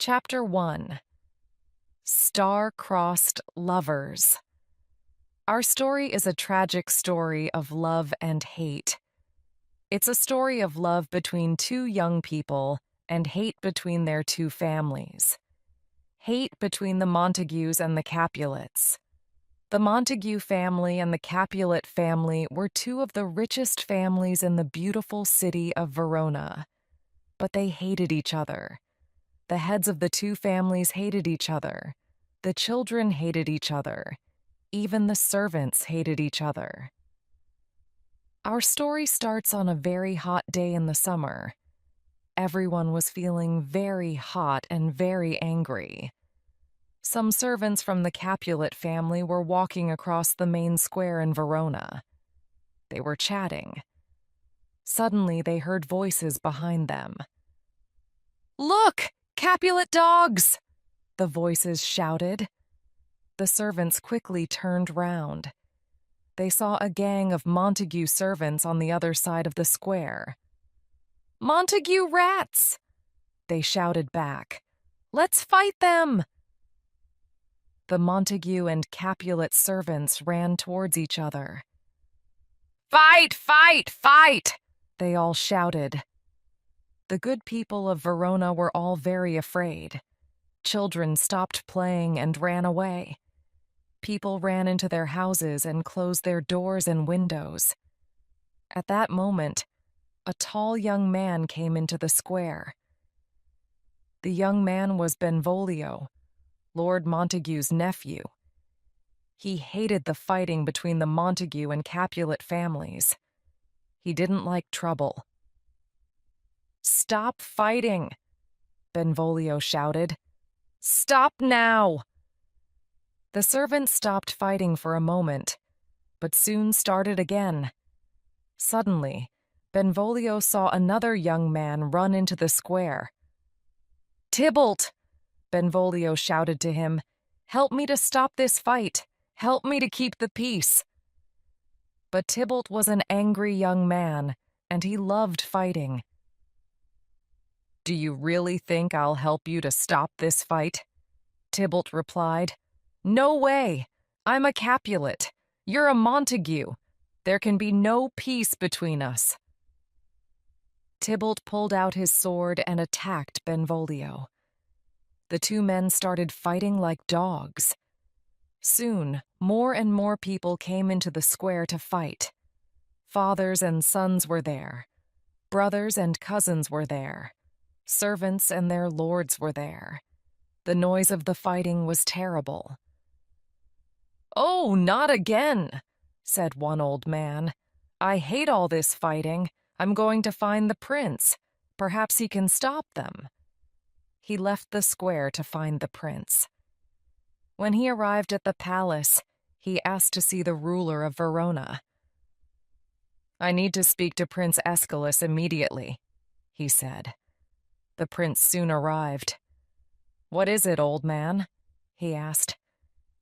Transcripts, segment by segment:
Chapter 1. Star-Crossed Lovers. Our story is a tragic story of love and hate. It's a story of love between two young people and hate between their two families. Hate between the Montagues and the Capulets. The Montague family and the Capulet family were two of the richest families in the beautiful city of Verona. But they hated each other. The heads of the two families hated each other. The children hated each other. Even the servants hated each other. Our story starts on a very hot day in the summer. Everyone was feeling very hot and very angry. Some servants from the Capulet family were walking across the main square in Verona. They were chatting. Suddenly, they heard voices behind them. "Look! Capulet dogs!" the voices shouted. The servants quickly turned round. They saw a gang of Montague servants on the other side of the square. "Montague rats!" they shouted back. "Let's fight them!" The Montague and Capulet servants ran towards each other. "Fight! Fight! Fight!" they all shouted. The good people of Verona were all very afraid. Children stopped playing and ran away. People ran into their houses and closed their doors and windows. At that moment, a tall young man came into the square. The young man was Benvolio, Lord Montague's nephew. He hated the fighting between the Montague and Capulet families. He didn't like trouble. "Stop fighting!" Benvolio shouted. "Stop now!" The servants stopped fighting for a moment, but soon started again. Suddenly, Benvolio saw another young man run into the square. "Tybalt!" Benvolio shouted to him. "Help me to stop this fight! Help me to keep the peace!" But Tybalt was an angry young man, and he loved fighting. "Do you really think I'll help you to stop this fight?" Tybalt replied. "No way! I'm a Capulet. You're a Montague. There can be no peace between us." Tybalt pulled out his sword and attacked Benvolio. The two men started fighting like dogs. Soon, more and more people came into the square to fight. Fathers and sons were there. Brothers and cousins were there. Servants and their lords were there. The noise of the fighting was terrible. "Oh, not again," said one old man. "I hate all this fighting. I'm going to find the prince. Perhaps he can stop them." He left the square to find the prince. When he arrived at the palace, he asked to see the ruler of Verona. "I need to speak to Prince Aeschylus immediately," he said. The prince soon arrived. "What is it, old man?" he asked.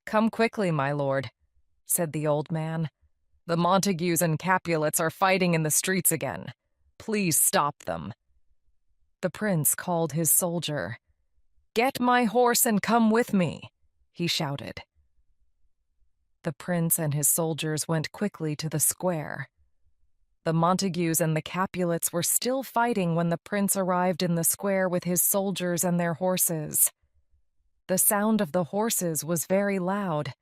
"Come quickly, my lord," said the old man. "The Montagues and Capulets are fighting in the streets again. Please stop them." The prince called his soldier. "Get my horse and come with me," he shouted. The prince and his soldiers went quickly to the square. The Montagues and the Capulets were still fighting when the prince arrived in the square with his soldiers and their horses. The sound of the horses was very loud.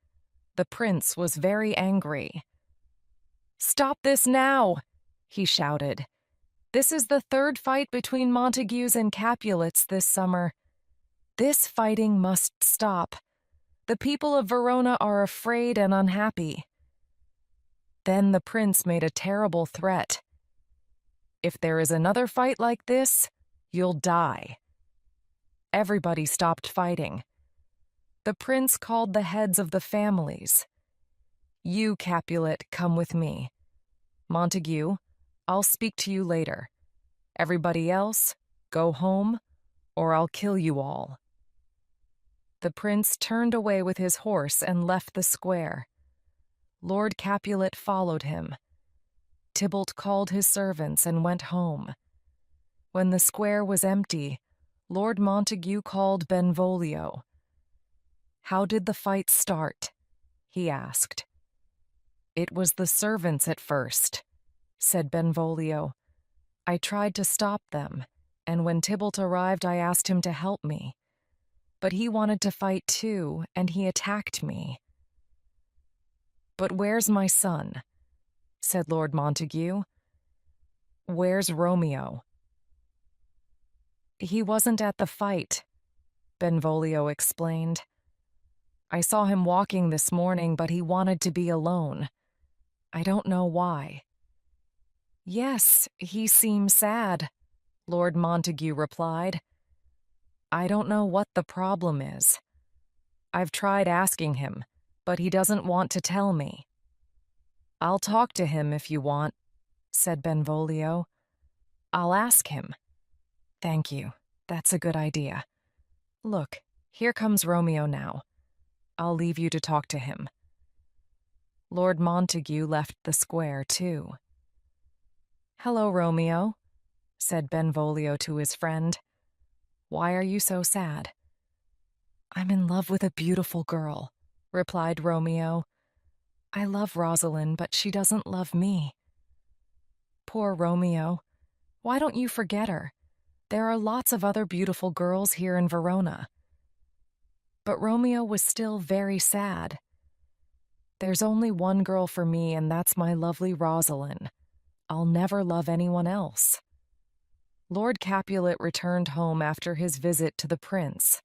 The prince was very angry. "Stop this now!" he shouted. "This is the third fight between Montagues and Capulets this summer. This fighting must stop. The people of Verona are afraid and unhappy." Then the prince made a terrible threat. "If there is another fight like this, you'll die." Everybody stopped fighting. The prince called the heads of the families. "You, Capulet, come with me. Montague, I'll speak to you later. Everybody else, go home, or I'll kill you all." The prince turned away with his horse and left the square. Lord Capulet followed him. Tybalt called his servants and went home. When the square was empty, Lord Montague called Benvolio. "How did the fight start?" he asked. "It was the servants at first," said Benvolio. "I tried to stop them, and when Tybalt arrived I asked him to help me. But he wanted to fight too, and he attacked me." "But where's my son?" said Lord Montague. "Where's Romeo?" "He wasn't at the fight," Benvolio explained. "I saw him walking this morning, but he wanted to be alone. I don't know why." "Yes, he seems sad," Lord Montague replied. "I don't know what the problem is. I've tried asking him, but he doesn't want to tell me." "I'll talk to him if you want," said Benvolio. "I'll ask him." "Thank you. That's a good idea. Look, here comes Romeo now. I'll leave you to talk to him." Lord Montague left the square, too. "Hello, Romeo," said Benvolio to his friend. "Why are you so sad?" "I'm in love with a beautiful girl," replied Romeo. "I love Rosalind, but she doesn't love me." "Poor Romeo. Why don't you forget her? There are lots of other beautiful girls here in Verona." But Romeo was still very sad. "There's only one girl for me, and that's my lovely Rosalind. I'll never love anyone else." Lord Capulet returned home after his visit to the prince.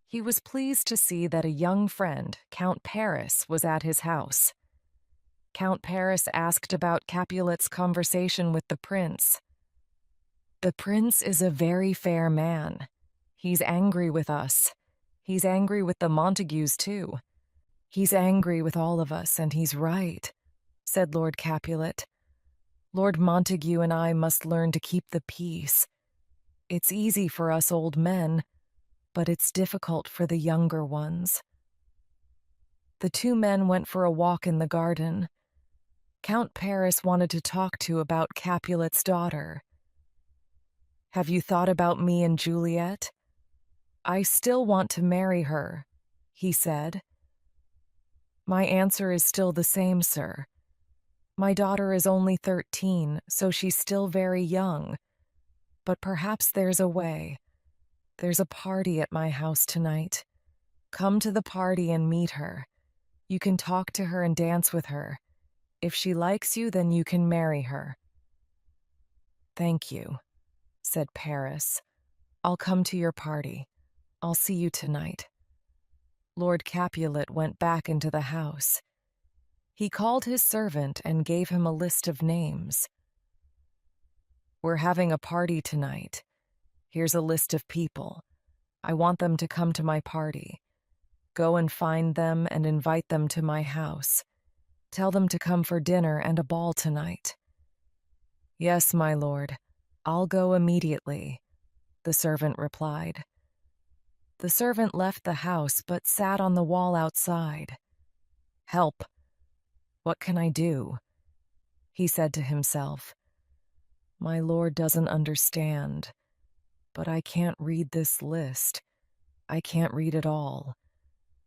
He was pleased to see that a young friend, Count Paris, was at his house. Count Paris asked about Capulet's conversation with the prince. "The prince is a very fair man. He's angry with us. He's angry with the Montagues, too. He's angry with all of us, and he's right," said Lord Capulet. "Lord Montague and I must learn to keep the peace. It's easy for us old men, but it's difficult for the younger ones." The two men went for a walk in the garden. Count Paris wanted to talk to about Capulet's daughter. "Have you thought about me and Juliet?" "I still want to marry her," he said. "My answer is still the same, sir. My daughter is only 13, so she's still very young. But perhaps there's a way. There's a party at my house tonight. Come to the party and meet her. You can talk to her and dance with her. If she likes you, then you can marry her." "Thank you," said Paris. "I'll come to your party. I'll see you tonight." Lord Capulet went back into the house. He called his servant and gave him a list of names. "We're having a party tonight. Here's a list of people. I want them to come to my party. Go and find them and invite them to my house. Tell them to come for dinner and a ball tonight." "Yes, my lord. I'll go immediately," the servant replied. The servant left the house but sat on the wall outside. "Help! What can I do?" he said to himself. "My lord doesn't understand, but I can't read this list. I can't read it all.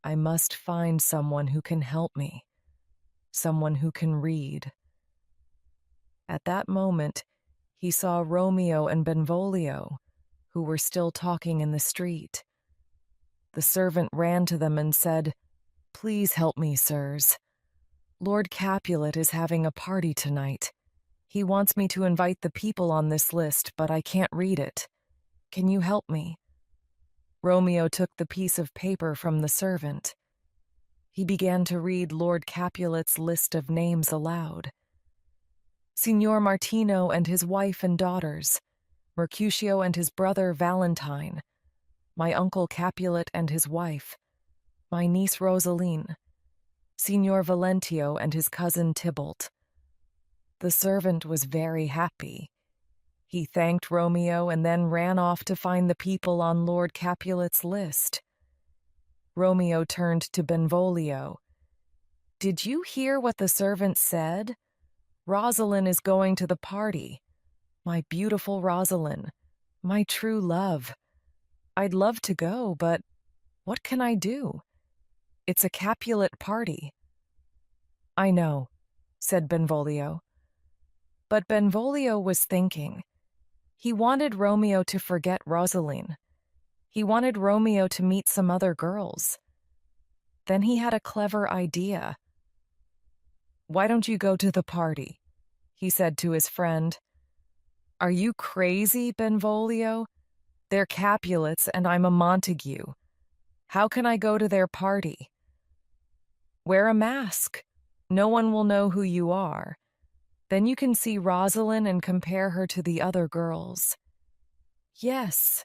I must find someone who can help me, someone who can read." At that moment, he saw Romeo and Benvolio, who were still talking in the street. The servant ran to them and said, "Please help me, sirs. Lord Capulet is having a party tonight. He wants me to invite the people on this list, but I can't read it. Can you help me?" Romeo took the piece of paper from the servant. He began to read Lord Capulet's list of names aloud. "Signor Martino and his wife and daughters, Mercutio and his brother Valentine, my uncle Capulet and his wife, my niece Rosaline, Signor Valentio and his cousin Tybalt." The servant was very happy. He thanked Romeo and then ran off to find the people on Lord Capulet's list. Romeo turned to Benvolio. "Did you hear what the servant said? Rosalind is going to the party. My beautiful Rosalind, my true love. I'd love to go, but what can I do? It's a Capulet party. I know, said Benvolio. But Benvolio was thinking. He wanted Romeo to forget Rosaline. He wanted Romeo to meet some other girls. Then he had a clever idea. Why don't you go to the party? He said to his friend. Are you crazy, Benvolio? They're Capulets and I'm a Montague. How can I go to their party? Wear a mask. No one will know who you are. Then you can see Rosaline and compare her to the other girls. Yes,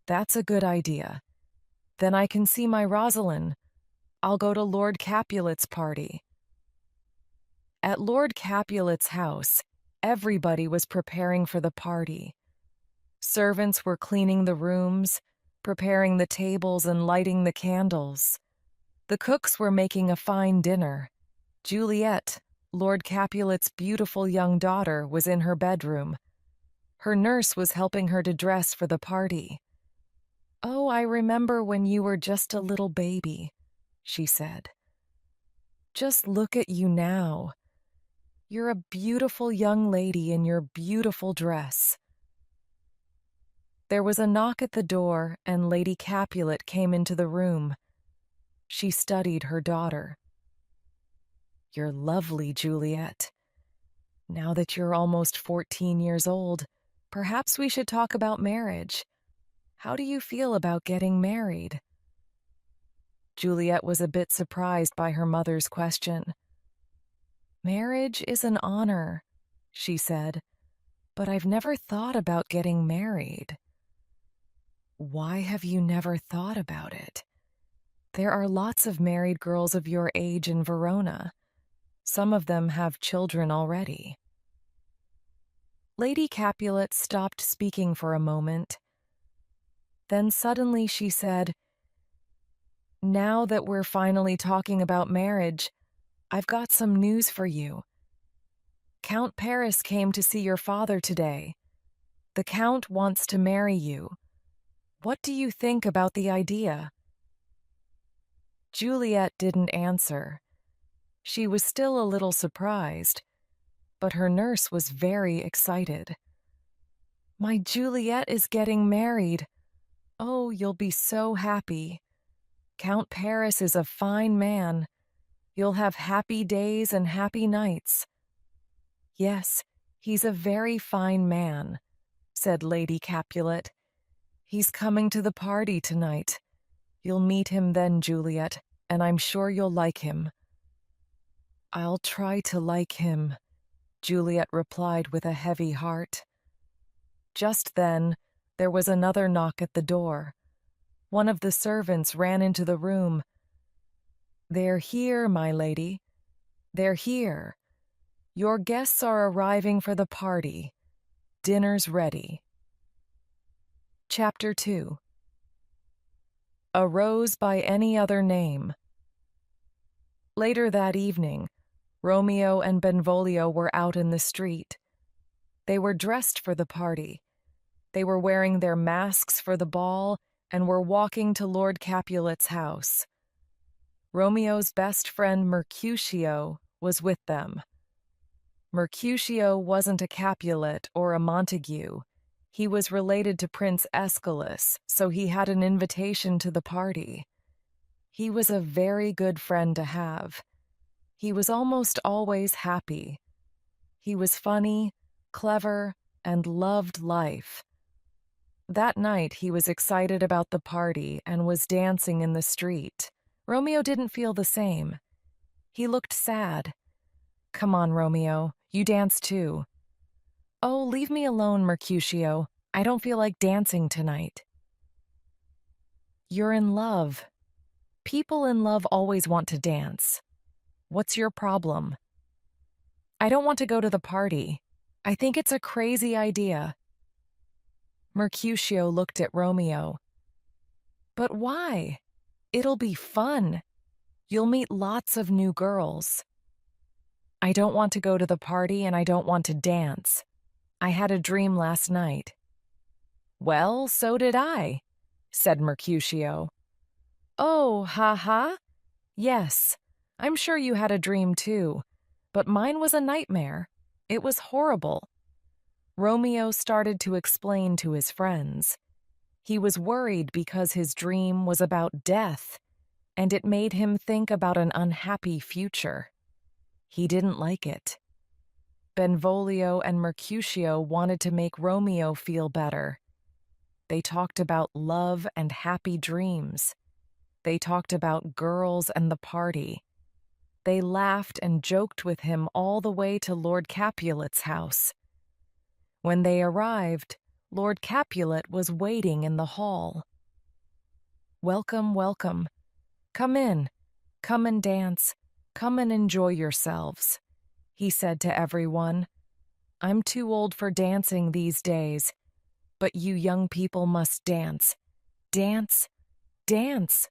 that's a good idea. Then I can see my Rosaline. I'll go to Lord Capulet's party. At Lord Capulet's house, everybody was preparing for the party. Servants were cleaning the rooms, preparing the tables and lighting the candles. The cooks were making a fine dinner. Juliet, Lord Capulet's beautiful young daughter, was in her bedroom. Her nurse was helping her to dress for the party. Oh, I remember when you were just a little baby, she said. Just look at you now. You're a beautiful young lady in your beautiful dress. There was a knock at the door, and Lady Capulet came into the room. She studied her daughter. You're lovely, Juliet. Now that you're almost 14 years old, perhaps we should talk about marriage. How do you feel about getting married? Juliet was a bit surprised by her mother's question. Marriage is an honor, she said, but I've never thought about getting married. Why have you never thought about it? There are lots of married girls of your age in Verona. Some of them have children already. Lady Capulet stopped speaking for a moment. Then suddenly she said, Now that we're finally talking about marriage, I've got some news for you. Count Paris came to see your father today. The Count wants to marry you. What do you think about the idea? Juliet didn't answer. She was still a little surprised, but her nurse was very excited. My Juliet is getting married. Oh, you'll be so happy. Count Paris is a fine man. You'll have happy days and happy nights. Yes, he's a very fine man, said Lady Capulet. He's coming to the party tonight. You'll meet him then, Juliet, and I'm sure you'll like him. I'll try to like him, Juliet replied with a heavy heart. Just then, there was another knock at the door. One of the servants ran into the room. They're here, my lady. They're here. Your guests are arriving for the party. Dinner's ready. Chapter 2. A Rose by Any Other Name. Later that evening, Romeo and Benvolio were out in the street. They were dressed for the party. They were wearing their masks for the ball and were walking to Lord Capulet's house. Romeo's best friend Mercutio was with them. Mercutio wasn't a Capulet or a Montague. He was related to Prince Aeschylus, so he had an invitation to the party. He was a very good friend to have. He was almost always happy. He was funny, clever, and loved life. That night he was excited about the party and was dancing in the street. Romeo didn't feel the same. He looked sad. Come on, Romeo, you dance too. Oh, leave me alone, Mercutio. I don't feel like dancing tonight. You're in love. People in love always want to dance. What's your problem? I don't want to go to the party. I think it's a crazy idea. Mercutio looked at Romeo. But why? It'll be fun. You'll meet lots of new girls. I don't want to go to the party and I don't want to dance. I had a dream last night. Well, so did I. said Mercutio. Oh, ha ha. Yes, I'm sure you had a dream too, but mine was a nightmare. It was horrible. Romeo started to explain to his friends. He was worried because his dream was about death, and it made him think about an unhappy future. He didn't like it. Benvolio and Mercutio wanted to make Romeo feel better. They talked about love and happy dreams. They talked about girls and the party. They laughed and joked with him all the way to Lord Capulet's house. When they arrived, Lord Capulet was waiting in the hall. "Welcome, welcome. Come in. Come and dance. Come and enjoy yourselves," he said to everyone. "I'm too old for dancing these days, but you young people must dance. Dance, dance."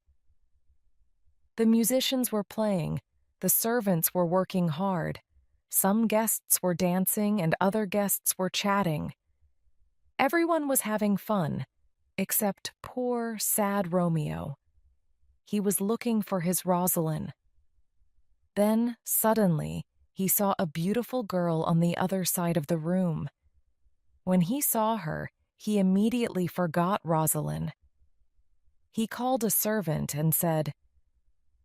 The musicians were playing. The servants were working hard. Some guests were dancing and other guests were chatting. Everyone was having fun, except poor, sad Romeo. He was looking for his Rosalind. Then, suddenly, he saw a beautiful girl on the other side of the room. When he saw her, he immediately forgot Rosalind. He called a servant and said,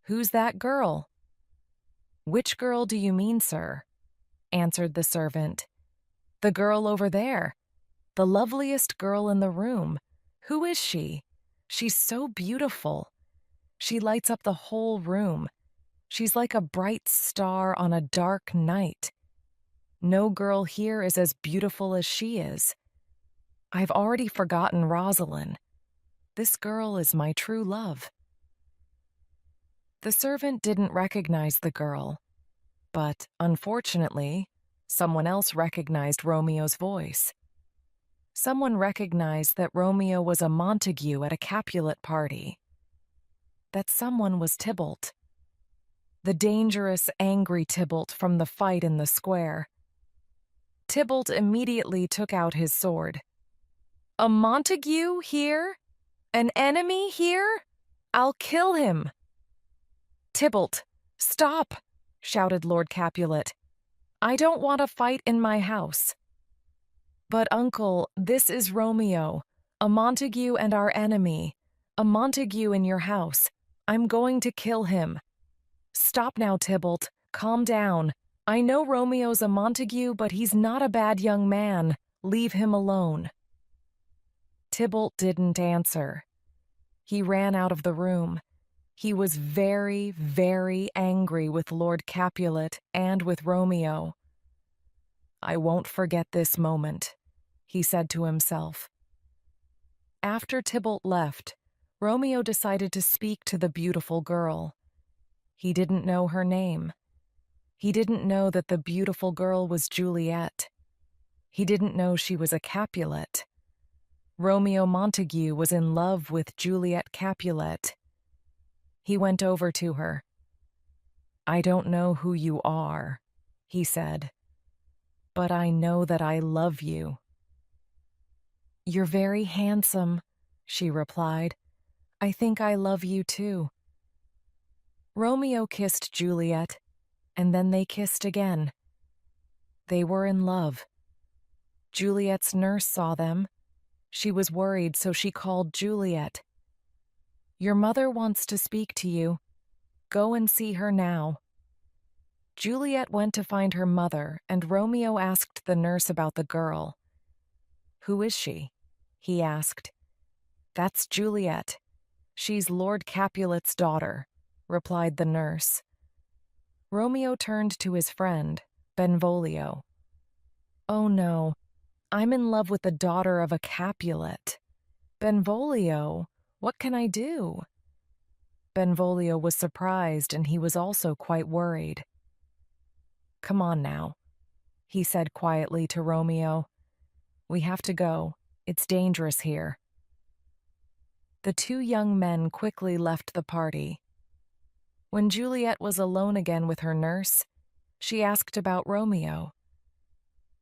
"Who's that girl?" "Which girl do you mean, sir?" answered the servant. "The girl over there. The loveliest girl in the room. Who is she? She's so beautiful. She lights up the whole room. She's like a bright star on a dark night. No girl here is as beautiful as she is. I've already forgotten Rosalind. This girl is my true love." The servant didn't recognize the girl, but unfortunately, someone else recognized Romeo's voice. Someone recognized that Romeo was a Montague at a Capulet party. That someone was Tybalt. The dangerous, angry Tybalt from the fight in the square. Tybalt immediately took out his sword. "A Montague here? An enemy here? I'll kill him!" "Tybalt, stop!" shouted Lord Capulet. "I don't want a fight in my house." "But, uncle, this is Romeo, a Montague and our enemy, a Montague in your house. I'm going to kill him." "Stop now, Tybalt. Calm down. I know Romeo's a Montague, but he's not a bad young man. Leave him alone." Tybalt didn't answer. He ran out of the room. He was very, very angry with Lord Capulet and with Romeo. "I won't forget this moment," he said to himself. After Tybalt left, Romeo decided to speak to the beautiful girl. He didn't know her name. He didn't know that the beautiful girl was Juliet. He didn't know she was a Capulet. Romeo Montague was in love with Juliet Capulet. He went over to her. "I don't know who you are," he said, "but I know that I love you." "You're very handsome," she replied. "I think I love you too." Romeo kissed Juliet, and then they kissed again. They were in love. Juliet's nurse saw them. She was worried, so she called Juliet. "Your mother wants to speak to you. Go and see her now." Juliet went to find her mother, and Romeo asked the nurse about the girl. "Who is she?" he asked. "That's Juliet. She's Lord Capulet's daughter," replied the nurse. Romeo turned to his friend, Benvolio. "Oh no, I'm in love with the daughter of a Capulet. Benvolio, what can I do?" Benvolio was surprised, and he was also quite worried. "Come on now," he said quietly to Romeo. "We have to go. It's dangerous here." The two young men quickly left the party. When Juliet was alone again with her nurse, she asked about Romeo.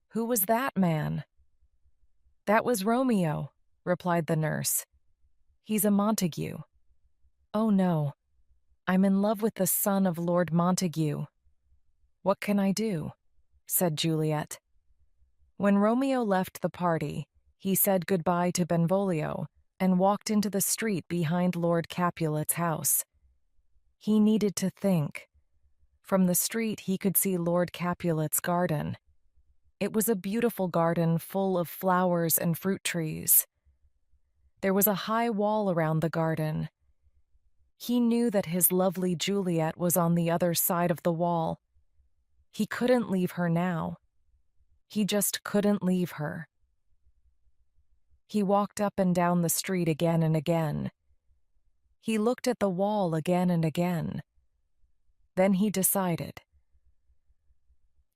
"Who was that man?" "That was Romeo," replied the nurse. He's a Montague. Oh no, I'm in love with the son of Lord Montague. What can I do? Said Juliet. When Romeo left the party, he said goodbye to Benvolio and walked into the street behind Lord Capulet's house. He needed to think. From the street, he could see Lord Capulet's garden. It was a beautiful garden full of flowers and fruit trees. There was a high wall around the garden. He knew that his lovely Juliet was on the other side of the wall. He couldn't leave her now. He just couldn't leave her. He walked up and down the street again and again. He looked at the wall again and again. Then he decided.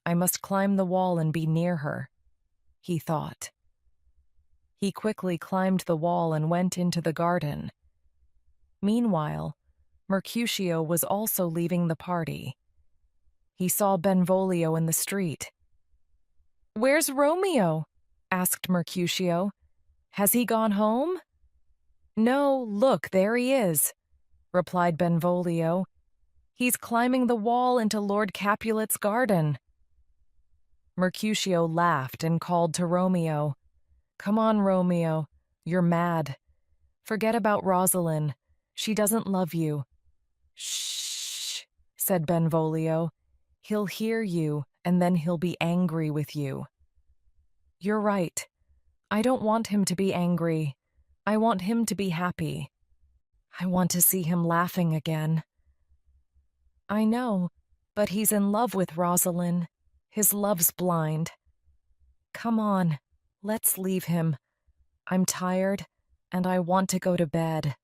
I must climb the wall and be near her, he thought. He quickly climbed the wall and went into the garden. Meanwhile, Mercutio was also leaving the party. He saw Benvolio in the street. "Where's Romeo?" asked Mercutio. "Has he gone home?" "No, look, there he is," replied Benvolio. "He's climbing the wall into Lord Capulet's garden." Mercutio laughed and called to Romeo. "Come on, Romeo, you're mad. Forget about Rosalind. She doesn't love you." "Shh," said Benvolio. "He'll hear you, and then he'll be angry with you." "You're right. I don't want him to be angry. I want him to be happy. I want to see him laughing again." "I know, but he's in love with Rosalind. His love's blind. Come on, let's leave him. I'm tired, and I want to go to bed."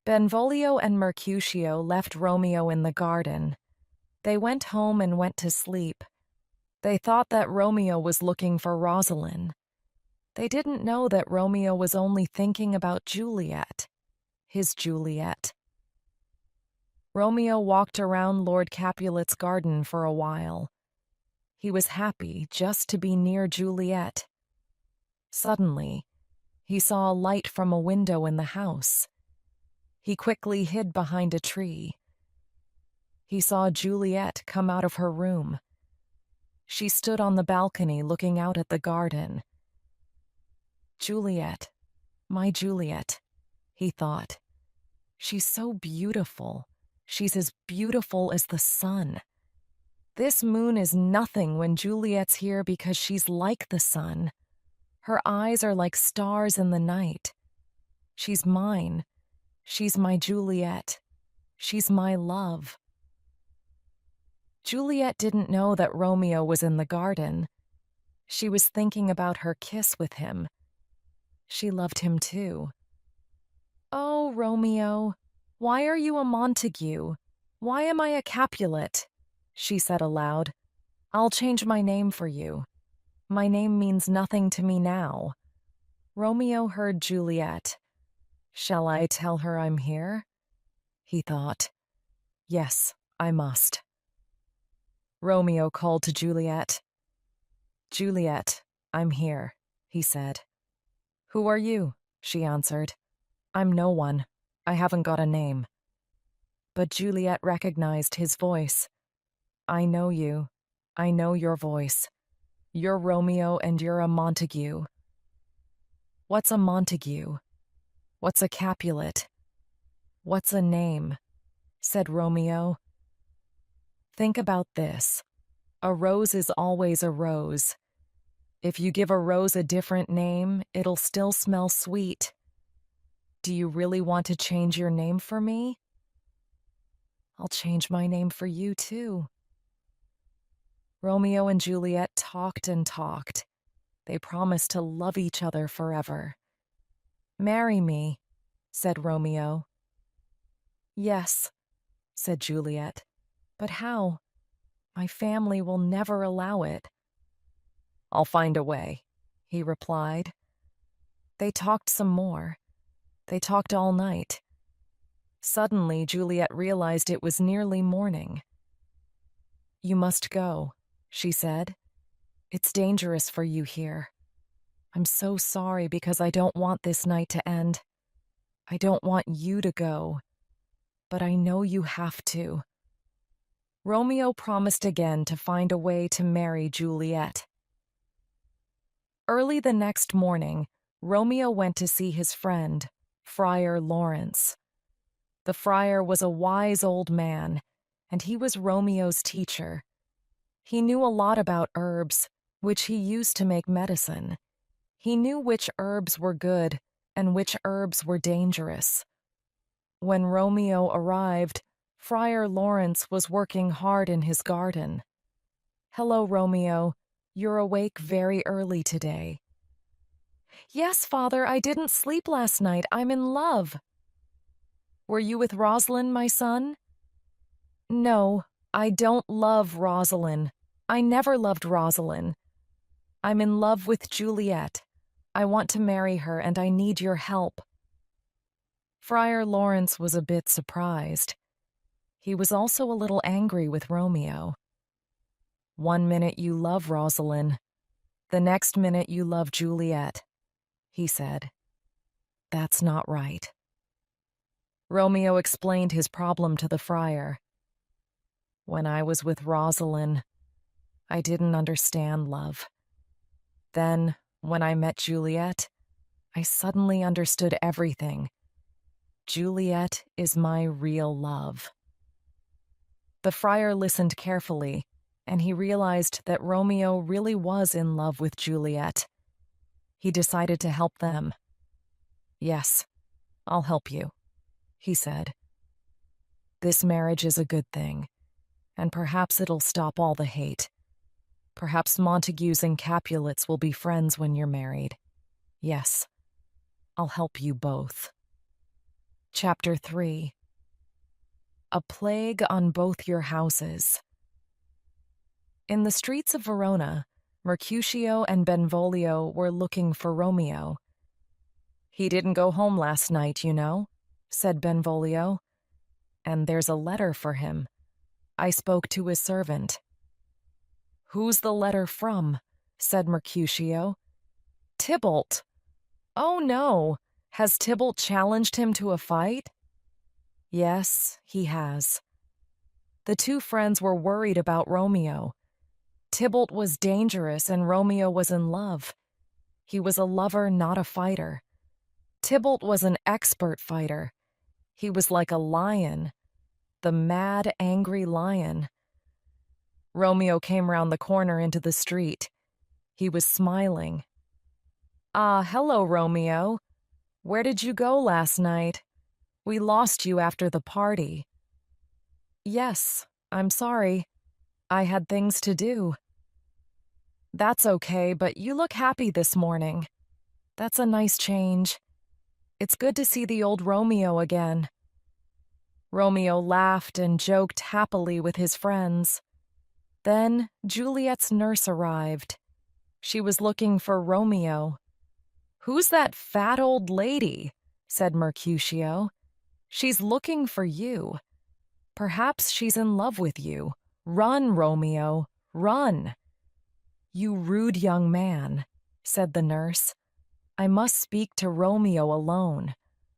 Benvolio and Mercutio left Romeo in the garden. They went home and went to sleep. They thought that Romeo was looking for Rosalind. They didn't know that Romeo was only thinking about Juliet, his Juliet. Romeo walked around Lord Capulet's garden for a while. He was happy just to be near Juliet. Suddenly, he saw a light from a window in the house. He quickly hid behind a tree. He saw Juliet come out of her room. She stood on the balcony looking out at the garden. "Juliet, my Juliet," he thought. "She's so beautiful. She's as beautiful as the sun. This moon is nothing when Juliet's here because she's like the sun. Her eyes are like stars in the night. She's mine. She's my Juliet. She's my love." Juliet didn't know that Romeo was in the garden. She was thinking about her kiss with him. She loved him too. "Oh, Romeo, why are you a Montague? Why am I a Capulet?" she said aloud. "I'll change my name for you. My name means nothing to me now." Romeo heard Juliet. "Shall I tell her I'm here?" he thought. "Yes, I must." Romeo called to Juliet. "Juliet, I'm here," he said. "Who are you?" she answered. "I'm no one. I haven't got a name." But Juliet recognized his voice. "I know you. I know your voice. You're Romeo and you're a Montague." "What's a Montague? What's a Capulet? What's a name?" said Romeo. "Think about this. A rose is always a rose. If you give a rose a different name, it'll still smell sweet. Do you really want to change your name for me? I'll change my name for you, too." Romeo and Juliet talked and talked. They promised to love each other forever. "Marry me," said Romeo. "Yes," said Juliet. "But how? My family will never allow it." "I'll find a way," he replied. They talked some more. They talked all night. Suddenly, Juliet realized it was nearly morning. "You must go," she said. "It's dangerous for you here. I'm so sorry because I don't want this night to end." I don't want you to go, but I know you have to." Romeo promised again to find a way to marry Juliet. Early the next morning, Romeo went to see his friend, Friar Lawrence. The friar was a wise old man, and he was Romeo's teacher. He knew a lot about herbs, which he used to make medicine. He knew which herbs were good and which herbs were dangerous. When Romeo arrived, Friar Lawrence was working hard in his garden. "Hello, Romeo. You're awake very early today." "Yes, Father, I didn't sleep last night. I'm in love." "Were you with Rosalind, my son?" "No, I don't love Rosalind. I never loved Rosalind. I'm in love with Juliet. I want to marry her and I need your help." Friar Lawrence was a bit surprised. He was also a little angry with Romeo. "One minute you love Rosalind, the next minute you love Juliet," he said. "That's not right." Romeo explained his problem to the friar. "When I was with Rosalind, I didn't understand love. Then, when I met Juliet, I suddenly understood everything. Juliet is my real love." The friar listened carefully, and he realized that Romeo really was in love with Juliet. He decided to help them. "Yes, I'll help you," he said. "This marriage is a good thing, and perhaps it'll stop all the hate. Perhaps Montagues and Capulets will be friends when you're married. Yes, I'll help you both." Chapter 3. A Plague on Both Your Houses. In the streets of Verona, Mercutio and Benvolio were looking for Romeo. "He didn't go home last night, you know," said Benvolio. "And there's a letter for him. I spoke to his servant." "Who's the letter from?" said Mercutio. "Tybalt." "Oh no! Has Tybalt challenged him to a fight?" "Yes, he has." The two friends were worried about Romeo. Tybalt was dangerous and Romeo was in love. He was a lover, not a fighter. Tybalt was an expert fighter. He was like a lion, the mad, angry lion. Romeo came round the corner into the street. He was smiling. "Ah, hello, Romeo. Where did you go last night? We lost you after the party." "Yes, I'm sorry. I had things to do." "That's okay, but you look happy this morning. That's a nice change. It's good to see the old Romeo again." Romeo laughed and joked happily with his friends. Then Juliet's nurse arrived. She was looking for Romeo. "Who's that fat old lady?" said Mercutio. "She's looking for you. Perhaps she's in love with you. Run, Romeo, run." "You rude young man," said the nurse. "I must speak to Romeo alone.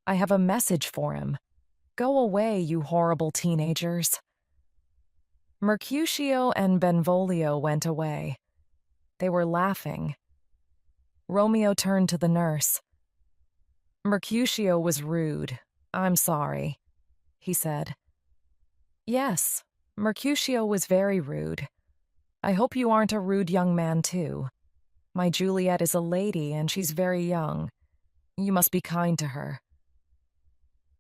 I have a message for him. Go away, you horrible teenagers." Mercutio and Benvolio went away. They were laughing. Romeo turned to the nurse. "Mercutio was rude. I'm sorry," he said. "Yes, Mercutio was very rude. I hope you aren't a rude young man, too. My Juliet is a lady and she's very young. You must be kind to her."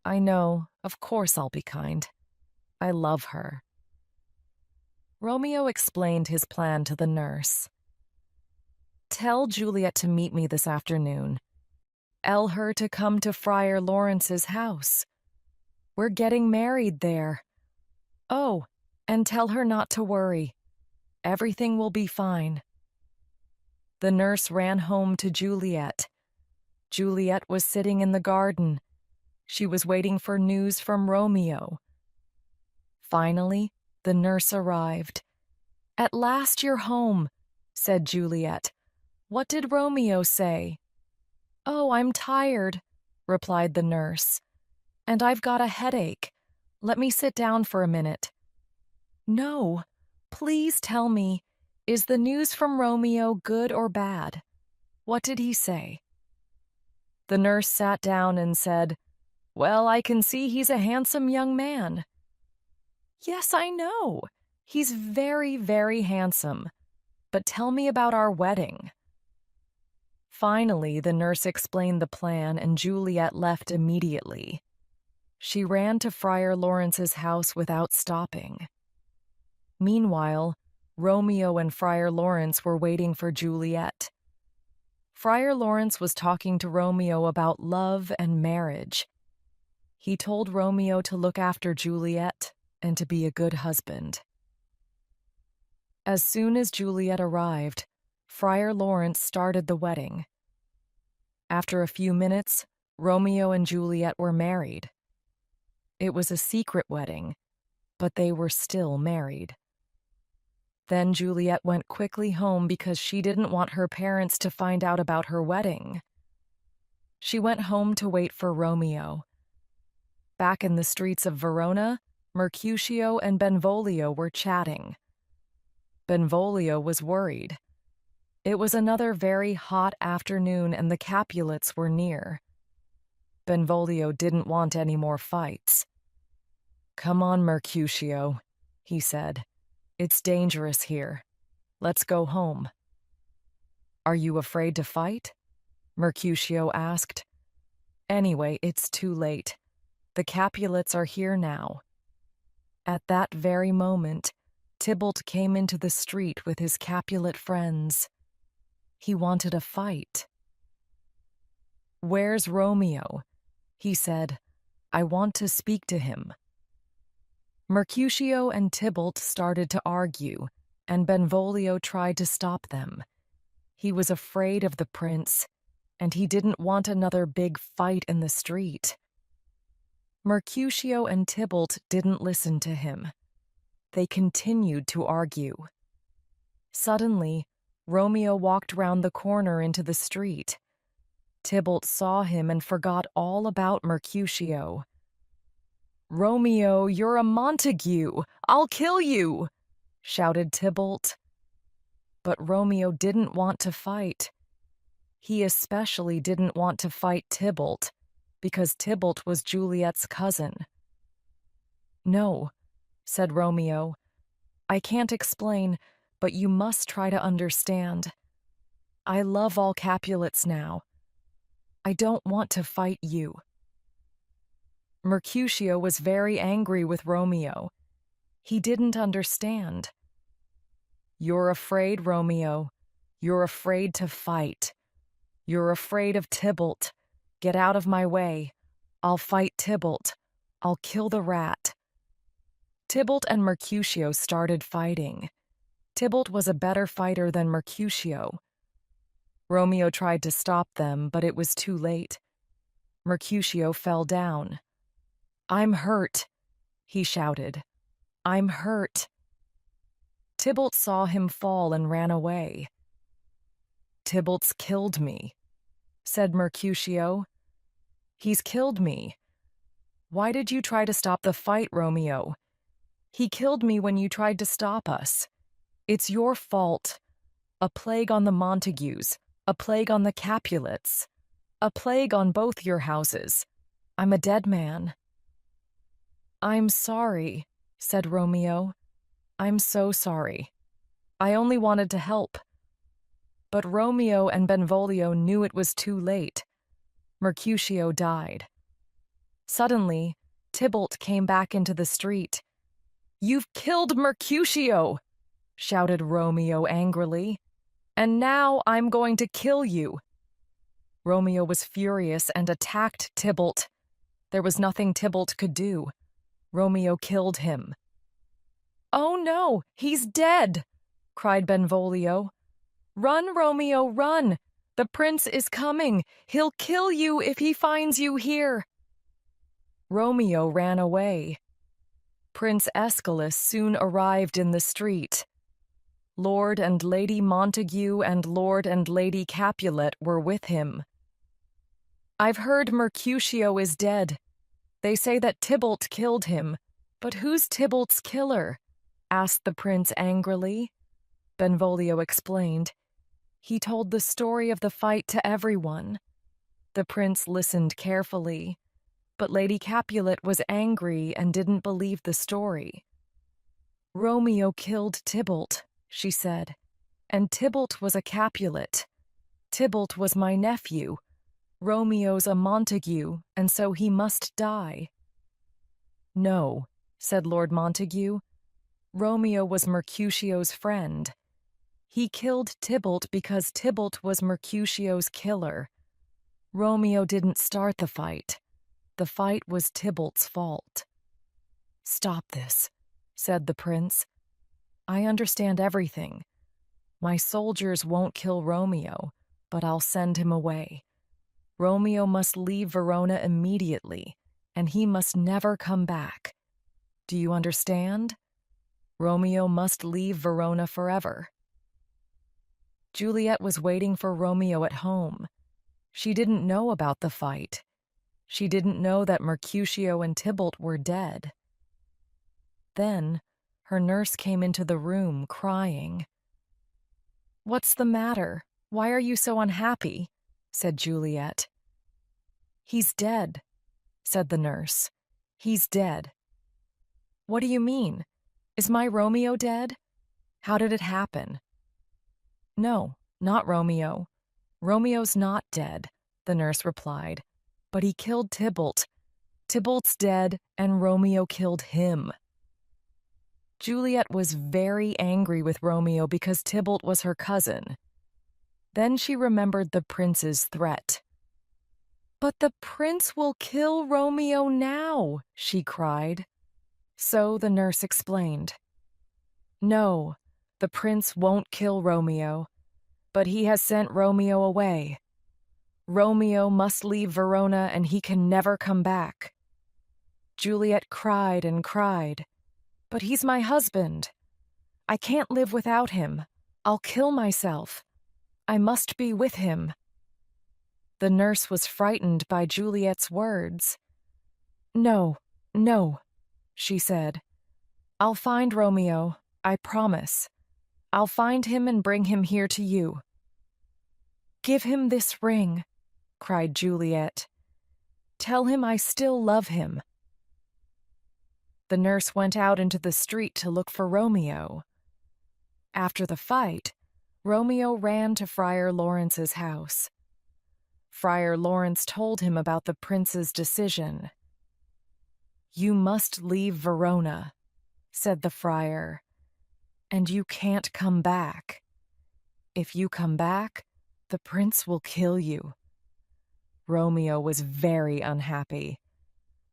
"I know, of course I'll be kind. I love her." Romeo explained his plan to the nurse. "Tell Juliet to meet me this afternoon. Tell her to come to Friar Lawrence's house. We're getting married there. Oh, and tell her not to worry. Everything will be fine." The nurse ran home to Juliet. Juliet was sitting in the garden. She was waiting for news from Romeo. Finally, the nurse arrived. "At last you're home," said Juliet. "What did Romeo say?" "Oh, I'm tired. replied the nurse. "And I've got a headache. Let me sit down for a minute." "No, please tell me, is the news from Romeo good or bad? What did he say?" The nurse sat down and said, "Well, I can see he's a handsome young man." "Yes, I know. He's very, very handsome. But tell me about our wedding." Finally, the nurse explained the plan and Juliet left immediately. She ran to Friar Lawrence's house without stopping. Meanwhile, Romeo and Friar Lawrence were waiting for Juliet. Friar Lawrence was talking to Romeo about love and marriage. He told Romeo to look after Juliet and to be a good husband. As soon as Juliet arrived, Friar Lawrence started the wedding. After a few minutes, Romeo and Juliet were married. It was a secret wedding, but they were still married. Then Juliet went quickly home because she didn't want her parents to find out about her wedding. She went home to wait for Romeo. Back in the streets of Verona, Mercutio and Benvolio were chatting. Benvolio was worried. It was another very hot afternoon and the Capulets were near. Benvolio didn't want any more fights. "Come on, Mercutio," he said. "It's dangerous here. Let's go home." "Are you afraid to fight?" Mercutio asked. "Anyway, it's too late. The Capulets are here now." At that very moment, Tybalt came into the street with his Capulet friends. He wanted a fight. "Where's Romeo?" he said. "I want to speak to him." Mercutio and Tybalt started to argue, and Benvolio tried to stop them. He was afraid of the prince, and he didn't want another big fight in the street. Mercutio and Tybalt didn't listen to him. They continued to argue. Suddenly, Romeo walked round the corner into the street. Tybalt saw him and forgot all about Mercutio. "Romeo, you're a Montague! I'll kill you!" shouted Tybalt. But Romeo didn't want to fight. He especially didn't want to fight Tybalt, because Tybalt was Juliet's cousin. "No," said Romeo. "I can't explain, but you must try to understand. I love all Capulets now. I don't want to fight you." Mercutio was very angry with Romeo. He didn't understand. "You're afraid, Romeo. You're afraid to fight. You're afraid of Tybalt. Get out of my way. I'll fight Tybalt. I'll kill the rat." Tybalt and Mercutio started fighting. Tybalt was a better fighter than Mercutio. Romeo tried to stop them, but it was too late. Mercutio fell down. "I'm hurt," he shouted. "I'm hurt." Tybalt saw him fall and ran away. "Tybalt's killed me," said Mercutio. "He's killed me. Why did you try to stop the fight, Romeo? He killed me when you tried to stop us. It's your fault. A plague on the Montagues, a plague on the Capulets, a plague on both your houses. I'm a dead man." "I'm sorry," said Romeo. "I'm so sorry. I only wanted to help." But Romeo and Benvolio knew it was too late. Mercutio died. Suddenly, Tybalt came back into the street. "You've killed Mercutio!" shouted Romeo angrily. "And now I'm going to kill you." Romeo was furious and attacked Tybalt. There was nothing Tybalt could do. Romeo killed him. "Oh no, he's dead!" cried Benvolio. "Run, Romeo, run! The prince is coming! He'll kill you if he finds you here!" Romeo ran away. Prince Aeschylus soon arrived in the street. Lord and Lady Montague and Lord and Lady Capulet were with him. I've heard Mercutio is dead. They say that Tybalt killed him. But who's Tybalt's killer? Asked the prince angrily. Benvolio explained. He told the story of the fight to everyone. The prince listened carefully, but Lady Capulet was angry and didn't believe the story. Romeo killed Tybalt, she said, and Tybalt was a Capulet. Tybalt was my nephew. Romeo's a Montague, and so he must die. No, said Lord Montague. Romeo was Mercutio's friend. He killed Tybalt because Tybalt was Mercutio's killer. Romeo didn't start the fight. The fight was Tybalt's fault. Stop this, said the prince. I understand everything. My soldiers won't kill Romeo, but I'll send him away. Romeo must leave Verona immediately, and he must never come back. Do you understand? Romeo must leave Verona forever. Juliet was waiting for Romeo at home. She didn't know about the fight. She didn't know that Mercutio and Tybalt were dead. Then, her nurse came into the room, crying. "What's the matter? Why are you so unhappy?" said Juliet. "He's dead," said the nurse. "He's dead." "What do you mean? Is my Romeo dead? How did it happen?" "No, not Romeo. Romeo's not dead," the nurse replied. "But he killed Tybalt. Tybalt's dead, and Romeo killed him." Juliet was very angry with Romeo because Tybalt was her cousin. Then she remembered the prince's threat. "But the prince will kill Romeo now," she cried. So the nurse explained. "No, the prince won't kill Romeo, but he has sent Romeo away. Romeo must leave Verona and he can never come back." Juliet cried and cried. "But he's my husband. I can't live without him. I'll kill myself. I must be with him." The nurse was frightened by Juliet's words. "No, no," she said. "I'll find Romeo, I promise. I'll find him and bring him here to you." "Give him this ring," cried Juliet. "Tell him I still love him." The nurse went out into the street to look for Romeo. After the fight, Romeo ran to Friar Lawrence's house. Friar Lawrence told him about the prince's decision. "You must leave Verona," said the friar, "and you can't come back. If you come back, the prince will kill you." Romeo was very unhappy.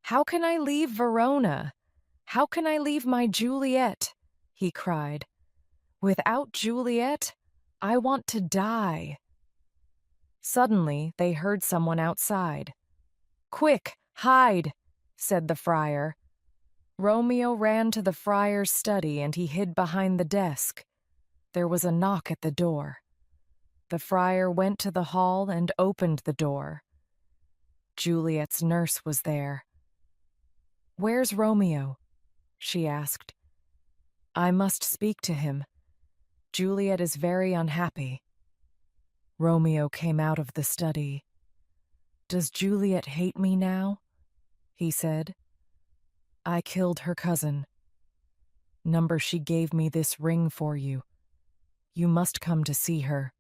"How can I leave Verona? How can I leave my Juliet?" he cried. "Without Juliet, I want to die." Suddenly, they heard someone outside. "Quick, hide," said the friar. Romeo ran to the friar's study and he hid behind the desk. There was a knock at the door. The friar went to the hall and opened the door. Juliet's nurse was there. "Where's Romeo?" she asked. "I must speak to him. Juliet is very unhappy." Romeo came out of the study. "Does Juliet hate me now?" he said. "I killed her cousin. Number, she gave me this ring for you. You must come to see her,"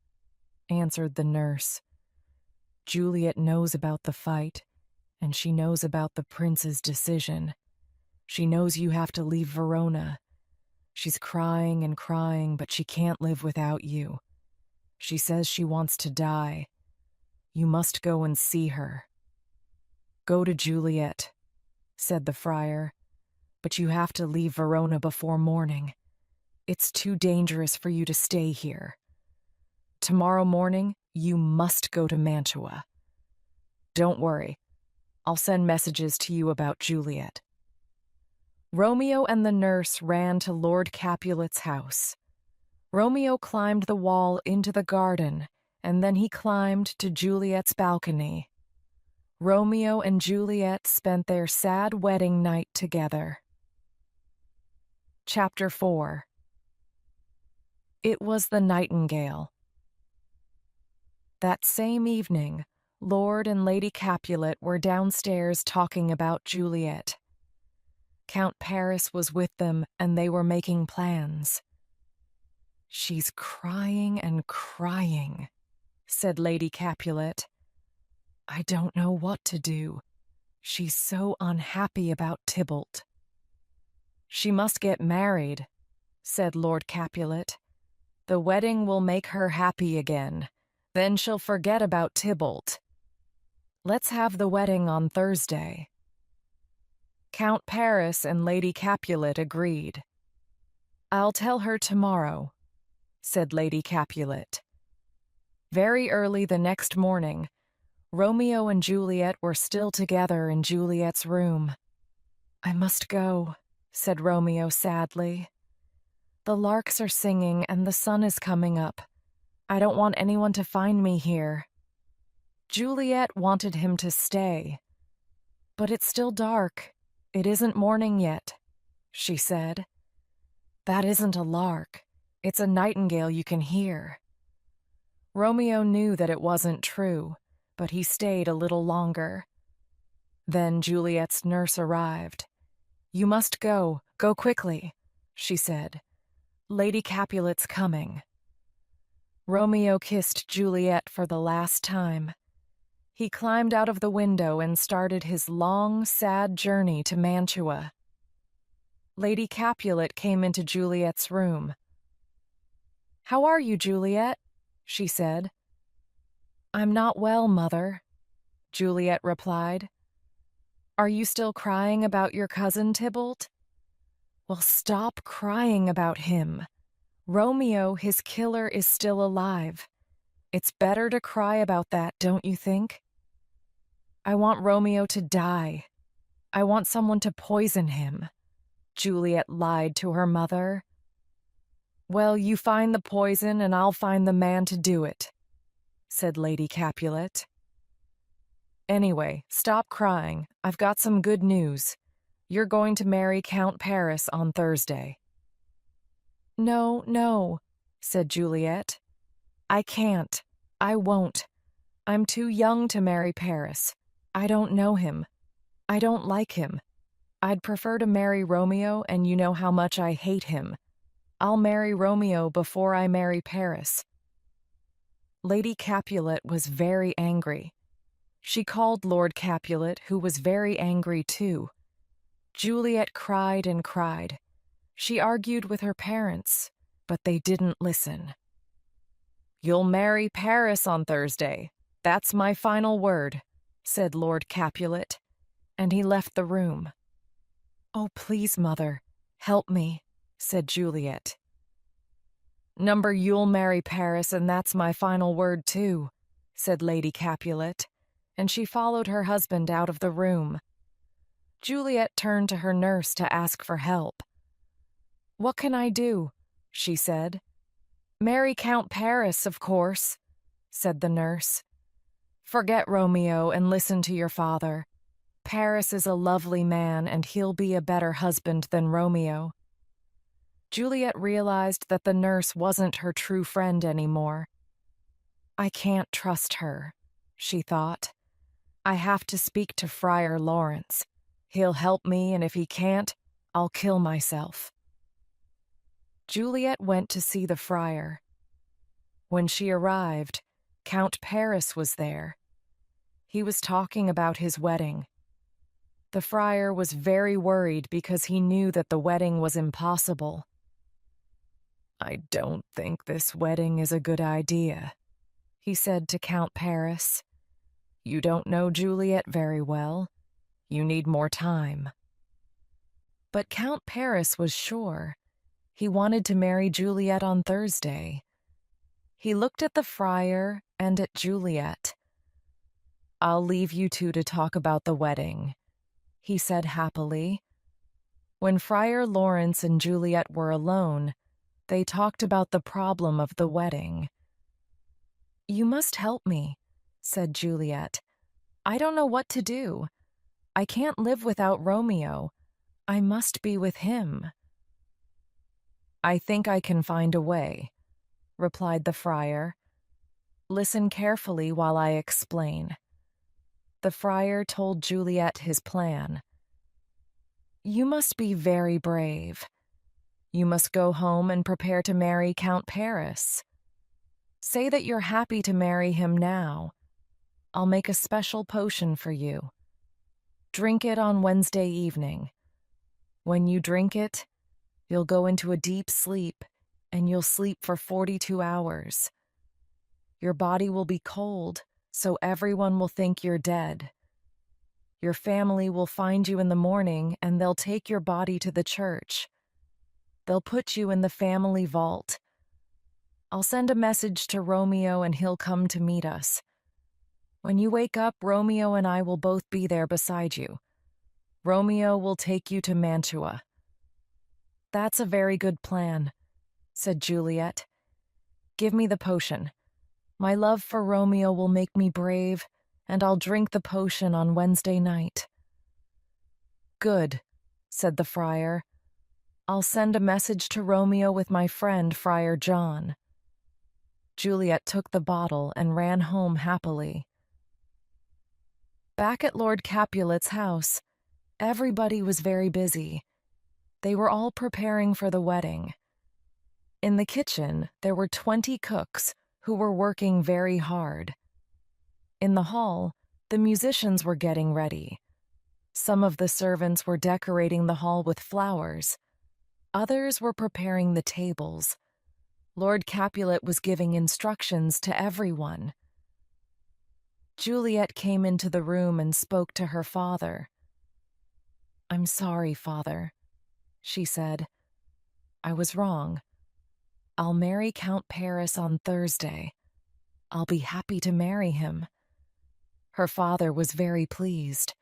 answered the nurse. "Juliet knows about the fight, and she knows about the prince's decision. She knows you have to leave Verona. She's crying and crying, but she can't live without you. She says she wants to die. You must go and see her." "Go to Juliet," said the friar, "but you have to leave Verona before morning. It's too dangerous for you to stay here. Tomorrow morning, you must go to Mantua. Don't worry, I'll send messages to you about Juliet." Romeo and the nurse ran to Lord Capulet's house. Romeo climbed the wall into the garden, and then he climbed to Juliet's balcony. Romeo and Juliet spent their sad wedding night together. Chapter 4. It was the nightingale. That same evening, Lord and Lady Capulet were downstairs talking about Juliet. Count Paris was with them, and they were making plans. "She's crying and crying," said Lady Capulet. "I don't know what to do. She's so unhappy about Tybalt." "She must get married," said Lord Capulet. "The wedding will make her happy again. Then she'll forget about Tybalt. Let's have the wedding on Thursday." Count Paris and Lady Capulet agreed. "I'll tell her tomorrow," said Lady Capulet. Very early the next morning, Romeo and Juliet were still together in Juliet's room. "I must go," said Romeo sadly. "The larks are singing and the sun is coming up. I don't want anyone to find me here." Juliet wanted him to stay. "But it's still dark. It isn't morning yet," she said. "That isn't a lark. It's a nightingale you can hear." Romeo knew that it wasn't true, but he stayed a little longer. Then Juliet's nurse arrived. "You must go. Go quickly," she said. "Lady Capulet's coming." Romeo kissed Juliet for the last time. He climbed out of the window and started his long, sad journey to Mantua. Lady Capulet came into Juliet's room. "How are you, Juliet?" she said. "I'm not well, Mother," Juliet replied. "Are you still crying about your cousin Tybalt?" "Well, stop crying about him. Romeo, his killer, is still alive. It's better to cry about that, don't you think?" "I want Romeo to die. I want someone to poison him," Juliet lied to her mother. "Well, you find the poison and I'll find the man to do it," said Lady Capulet. "Anyway, stop crying. I've got some good news. You're going to marry Count Paris on Thursday." "No, no," said Juliet. "I can't. I won't. I'm too young to marry Paris. I don't know him. I don't like him. I'd prefer to marry Romeo, and you know how much I hate him. I'll marry Romeo before I marry Paris." Lady Capulet was very angry. She called Lord Capulet, who was very angry too. Juliet cried and cried. She argued with her parents, but they didn't listen. "You'll marry Paris on Thursday. That's my final word," said Lord Capulet, and he left the room. "Oh, please, Mother, help me," said Juliet. "Number, you'll marry Paris, and that's my final word too," said Lady Capulet, and she followed her husband out of the room. Juliet turned to her nurse to ask for help. "What can I do?" she said. "Marry Count Paris, of course," said the nurse. "Forget Romeo and listen to your father. Paris is a lovely man, and he'll be a better husband than Romeo." Juliet realized that the nurse wasn't her true friend anymore. "I can't trust her," she thought. "I have to speak to Friar Lawrence. He'll help me, and if he can't, I'll kill myself." Juliet went to see the friar. When she arrived, Count Paris was there. He was talking about his wedding. The friar was very worried because he knew that the wedding was impossible. "I don't think this wedding is a good idea," he said to Count Paris. "You don't know Juliet very well. You need more time." But Count Paris was sure. He wanted to marry Juliet on Thursday. He looked at the friar and at Juliet. "I'll leave you two to talk about the wedding," he said happily. When Friar Lawrence and Juliet were alone, they talked about the problem of the wedding. "You must help me," said Juliet. I don't know what to do. I can't live without Romeo. I must be with him." "I think I can find a way," replied the friar. "Listen carefully while I explain." The friar told Juliet his plan. "You must be very brave. You must go home and prepare to marry Count Paris. Say that you're happy to marry him now. I'll make a special potion for you. Drink it on Wednesday evening. When you drink it, you'll go into a deep sleep, and you'll sleep for 42 hours. Your body will be cold, so everyone will think you're dead. Your family will find you in the morning, and they'll take your body to the church. They'll put you in the family vault. I'll send a message to Romeo, and he'll come to meet us. When you wake up, Romeo and I will both be there beside you. Romeo will take you to Mantua." "That's a very good plan," said Juliet. "Give me the potion. My love for Romeo will make me brave, and I'll drink the potion on Wednesday night." "Good," said the friar. "I'll send a message to Romeo with my friend, Friar John." Juliet took the bottle and ran home happily. Back at Lord Capulet's house, everybody was very busy. They were all preparing for the wedding. In the kitchen, there were 20 cooks who were working very hard. In the hall, the musicians were getting ready. Some of the servants were decorating the hall with flowers. Others were preparing the tables. Lord Capulet was giving instructions to everyone. Juliet came into the room and spoke to her father. "I'm sorry, Father," she said. "I was wrong. I'll marry Count Paris on Thursday. I'll be happy to marry him." Her father was very pleased.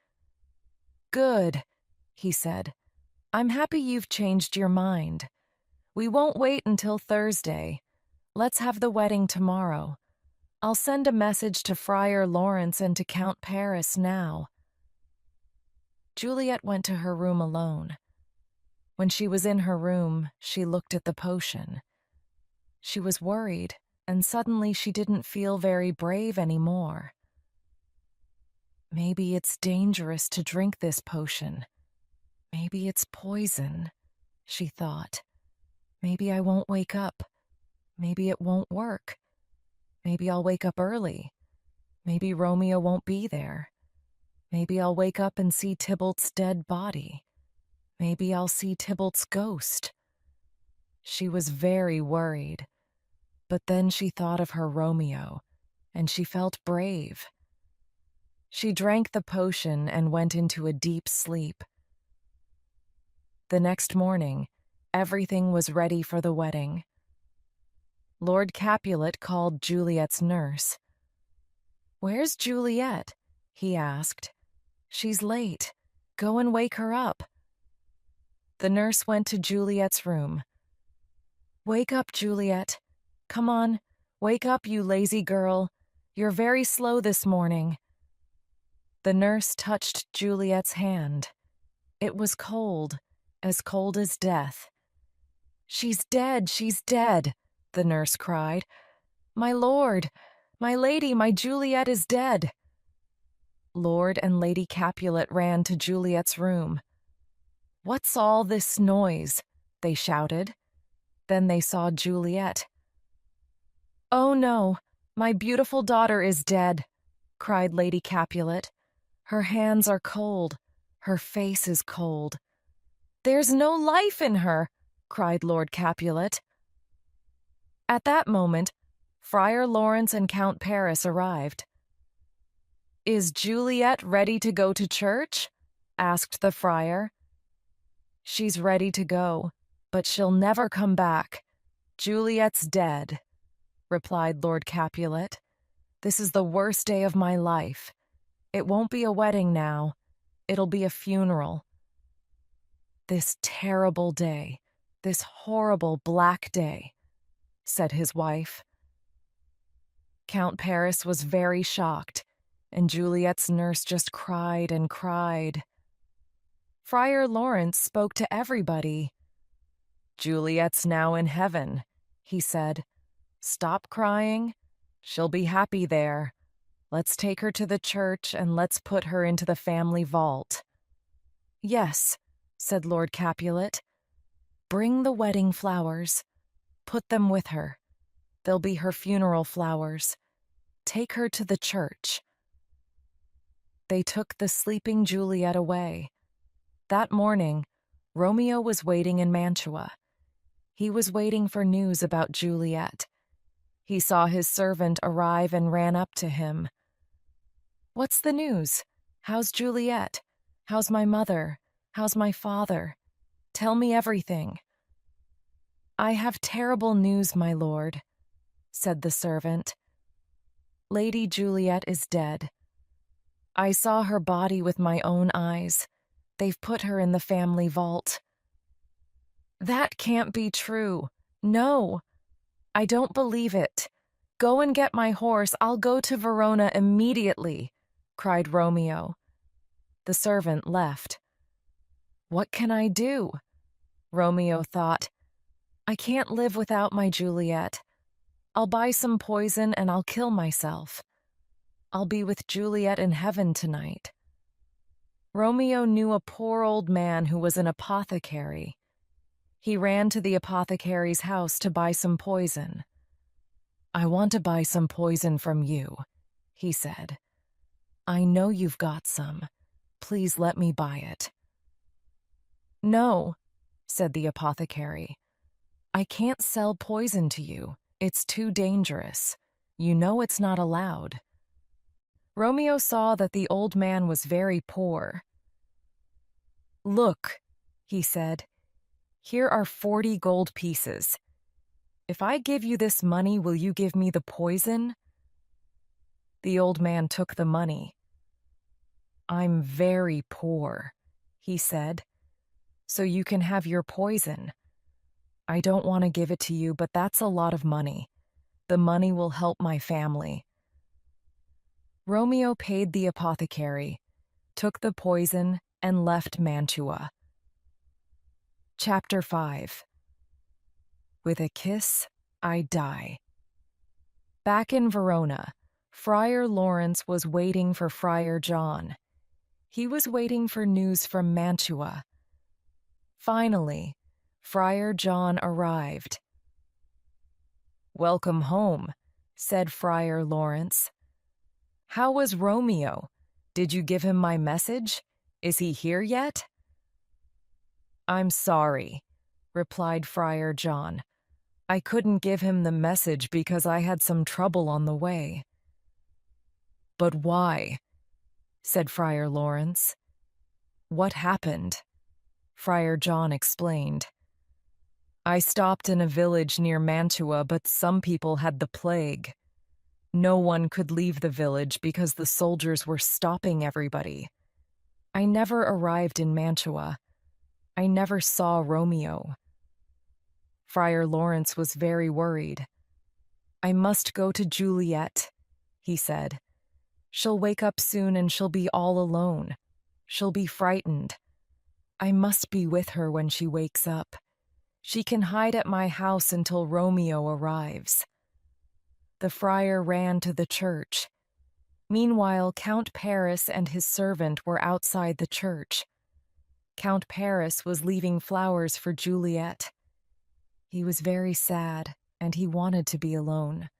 "Good," he said. "I'm happy you've changed your mind. We won't wait until Thursday. Let's have the wedding tomorrow. I'll send a message to Friar Lawrence and to Count Paris now." Juliet went to her room alone. When she was in her room, she looked at the potion. She was worried, and suddenly she didn't feel very brave anymore. "Maybe it's dangerous to drink this potion. Maybe it's poison," she thought. "Maybe I won't wake up. Maybe it won't work. Maybe I'll wake up early. Maybe Romeo won't be there. Maybe I'll wake up and see Tybalt's dead body. Maybe I'll see Tybalt's ghost." She was very worried. But then she thought of her Romeo, and she felt brave. She drank the potion and went into a deep sleep. The next morning, everything was ready for the wedding. Lord Capulet called Juliet's nurse. "Where's Juliet?" he asked. "She's late. Go and wake her up." The nurse went to Juliet's room. "Wake up, Juliet. Come on, wake up, you lazy girl. You're very slow this morning." The nurse touched Juliet's hand. It was cold as death. "She's dead, she's dead," the nurse cried. "My lord, my lady, my Juliet is dead." Lord and Lady Capulet ran to Juliet's room. "What's all this noise?" they shouted. Then they saw Juliet. "Oh no, my beautiful daughter is dead," cried Lady Capulet. "Her hands are cold. Her face is cold." "There's no life in her," cried Lord Capulet. At that moment, Friar Lawrence and Count Paris arrived. "Is Juliet ready to go to church?" asked the friar. "She's ready to go, but she'll never come back. Juliet's dead," replied Lord Capulet. "This is the worst day of my life. It won't be a wedding now. It'll be a funeral. This terrible day, this horrible black day," said his wife. Count Paris was very shocked. and Juliet's nurse just cried and cried. Friar Lawrence spoke to everybody. "Juliet's now in heaven," he said. "Stop crying. She'll be happy there. Let's take her to the church and let's put her into the family vault." "Yes," said Lord Capulet. "Bring the wedding flowers. Put them with her. They'll be her funeral flowers. Take her to the church." They took the sleeping Juliet away. That morning, Romeo was waiting in Mantua. He was waiting for news about Juliet. He saw his servant arrive and ran up to him. "What's the news? How's Juliet? How's my mother? How's my father? Tell me everything." "I have terrible news, my lord," said the servant. "Lady Juliet is dead. I saw her body with my own eyes. They've put her in the family vault." "That can't be true. No, I don't believe it. Go and get my horse. I'll go to Verona immediately," cried Romeo. The servant left. "What can I do?" Romeo thought. "I can't live without my Juliet. I'll buy some poison and I'll kill myself. I'll be with Juliet in heaven tonight." Romeo knew a poor old man who was an apothecary. He ran to the apothecary's house to buy some poison. "I want to buy some poison from you," he said. "I know you've got some. Please let me buy it." "No," said the apothecary. "I can't sell poison to you. It's too dangerous. You know it's not allowed." Romeo saw that the old man was very poor. "Look," he said, "here are 40 gold pieces. If I give you this money, will you give me the poison?" The old man took the money. "I'm very poor," he said, "so you can have your poison. I don't want to give it to you, but that's a lot of money. The money will help my family." Romeo paid the apothecary, took the poison, and left Mantua. Chapter 5. With a kiss, I die. Back in Verona, Friar Lawrence was waiting for Friar John. He was waiting for news from Mantua. Finally, Friar John arrived. "Welcome home," said Friar Lawrence. "How was Romeo? Did you give him my message? Is he here yet?" "I'm sorry," replied Friar John. "I couldn't give him the message because I had some trouble on the way." "But why?" said Friar Lawrence. "What happened?" Friar John explained. "I stopped in a village near Mantua, but some people had the plague. No one could leave the village because the soldiers were stopping everybody. I never arrived in Mantua. I never saw Romeo." Friar Lawrence was very worried. "I must go to Juliet," he said. "She'll wake up soon and she'll be all alone. She'll be frightened. I must be with her when she wakes up. She can hide at my house until Romeo arrives." The friar ran to the church. Meanwhile, Count Paris and his servant were outside the church. Count Paris was leaving flowers for Juliet. He was very sad, and he wanted to be alone.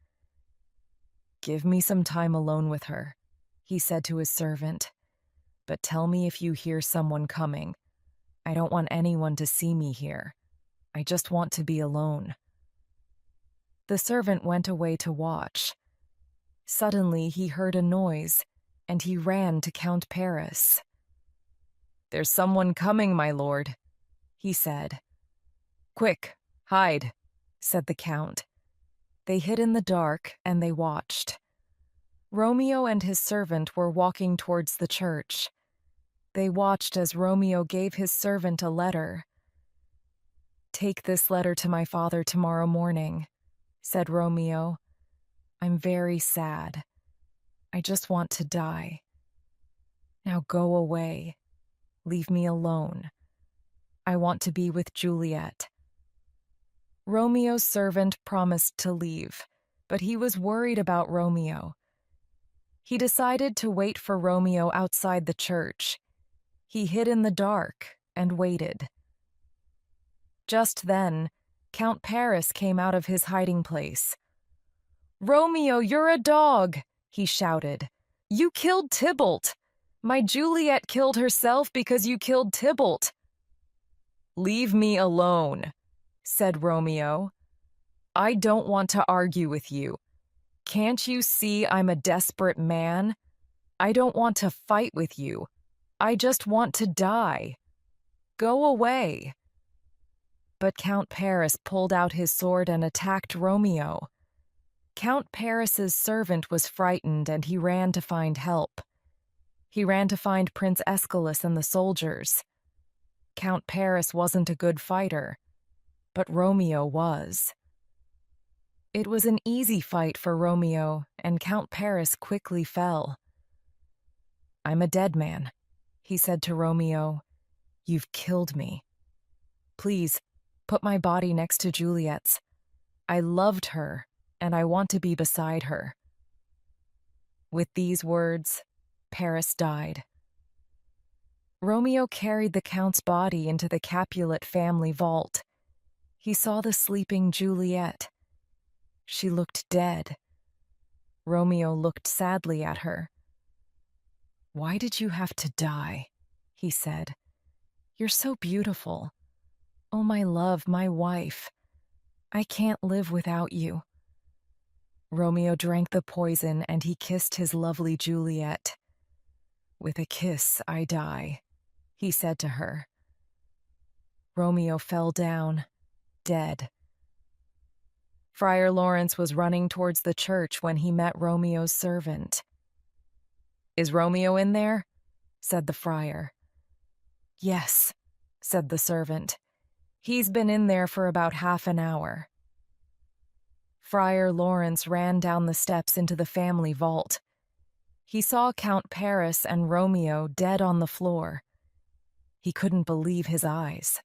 "Give me some time alone with her," he said to his servant. "But tell me if you hear someone coming. I don't want anyone to see me here. I just want to be alone." The servant went away to watch. Suddenly he heard a noise, and he ran to Count Paris. "There's someone coming, my lord," he said. "Quick, hide," said the count. They hid in the dark, and they watched. Romeo and his servant were walking towards the church. They watched as Romeo gave his servant a letter. "Take this letter to my father tomorrow morning," said Romeo. "I'm very sad. I just want to die. Now go away. Leave me alone. I want to be with Juliet." Romeo's servant promised to leave, but he was worried about Romeo. He decided to wait for Romeo outside the church. He hid in the dark and waited. Just then, Count Paris came out of his hiding place. "Romeo, you're a dog!" he shouted. "You killed Tybalt! My Juliet killed herself because you killed Tybalt." "Leave me alone," said Romeo. "I don't want to argue with you. Can't you see I'm a desperate man? I don't want to fight with you. I just want to die. Go away." But Count Paris pulled out his sword and attacked Romeo. Count Paris's servant was frightened and he ran to find help. He ran to find Prince Aeschylus and the soldiers. Count Paris wasn't a good fighter, but Romeo was. It was an easy fight for Romeo, and Count Paris quickly fell. "I'm a dead man," he said to Romeo. "You've killed me. Please, put my body next to Juliet's. I loved her, and I want to be beside her." With these words, Paris died. Romeo carried the Count's body into the Capulet family vault. He saw the sleeping Juliet. She looked dead. Romeo looked sadly at her. "Why did you have to die?" he said. "You're so beautiful. Oh, my love, my wife. I can't live without you." Romeo drank the poison and he kissed his lovely Juliet. "With a kiss, I die," he said to her. Romeo fell down, dead. Friar Lawrence was running towards the church when he met Romeo's servant. "Is Romeo in there?" said the friar. "Yes," said the servant. "He's been in there for about half an hour." Friar Lawrence ran down the steps into the family vault. He saw Count Paris and Romeo dead on the floor. He couldn't believe his eyes.